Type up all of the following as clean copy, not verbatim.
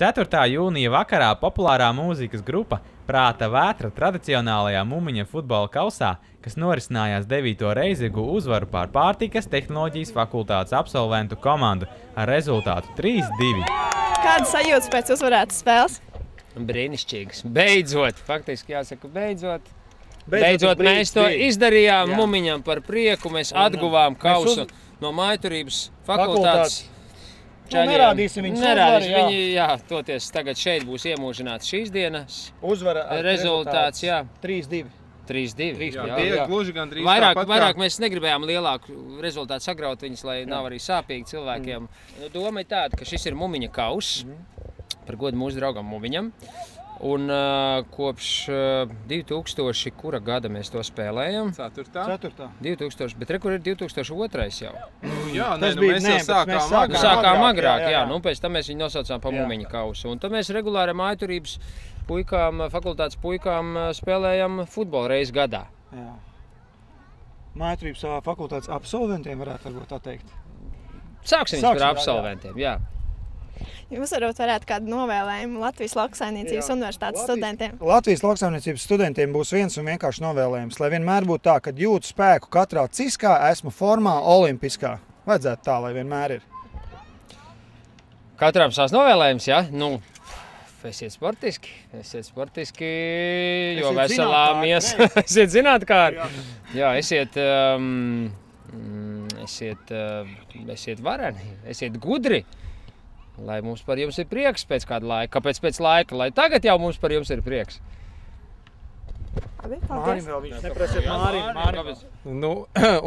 4. jūnija vakarā populārā mūzikas grupa Prāta Vētra tradicionālajā Mumiņa futbola kausā, kas norisinājās 9. reizi, guva uzvaru pār Pārtikas tehnoloģijas fakultātes absolventu komandu ar rezultātu 3-2. Kādas sajūtas pēc uzvarētas spēles? Brīnišķīgas. Beidzot, faktiski jāsaka, beidzot mēs to izdarījām Mumiņam par prieku, mēs atguvām kausu no Mājturības fakultātes. Nerādīsim viņus uzvaru, Viņi, jā, toties tagad šeit būs iemūžināts šīs dienas. Uzvara rezultāts, jā. 3-2. 3-2. Jā, gluži gandrīz vairāk mēs negribējām lielāku rezultātu sagraut viņus, lai nav arī sāpīgi cilvēkiem. Doma ir tāda, ka šis ir Mumiņa kauss par godu mūsu draugam Mumiņam. Un kopš 2000, kura gada mēs to spēlējam? 4. 2000, bet kur ir 2002 jau? Jā, mēs jau sākām agrāk, jā. Nu, pēc tam mēs viņu nosaucām pa Mumiņa kausu. Un tad mēs regulāri Mājturības puikām, fakultātes puikām spēlējam futbola reizi gadā. Jā. Mājturības fakultātes absolventiem varētu varbūt tā teikt? Sāksim par absolventiem, jā. Jūs varētu kādu novēlējumu Latvijas Lauksaimniecības universitātes studentiem? Latvijas Lauksaimniecības studentiem būs viens un vienkārši novēlējums, lai vienmēr būtu tā, kad jūtu spēku katrā ciskā, esmu formā olimpiskā. Vajadzētu tā, lai vienmēr ir. Katram savs novēlējums, jā? Nu, esiet sportiski, jo veselām esiet zinātkāri. Jā, esiet vareni, esiet gudri. Lai mums par jums ir prieks pēc kāda laika. Kāpēc pēc laika? Lai tagad jau mums par jums ir prieks. Mārim vēl viņš neprasiet Mārim. Nu,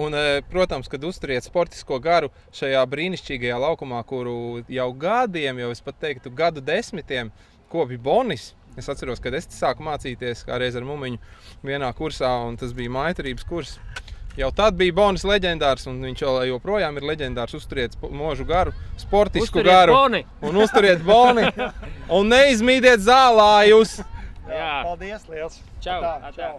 un, protams, kad uzturiet sportisko garu šajā brīnišķīgajā laukumā, kuru jau gadiem, jau es pat teiktu gadu desmitiem, kopja Bonis. Es atceros, kad es sāku mācīties kā reiz ar Mumiņu vienā kursā, un tas bija Mājturības kurs. Jau tad bija Bonis leģendārs, un viņš joprojām ir leģendārs. Uzturiet mūžu garu, sportisku garu. Boni. Un uzturiet Boni. Un neizmīdiet zālājus. Jā. Paldies liels. Čau. Čau.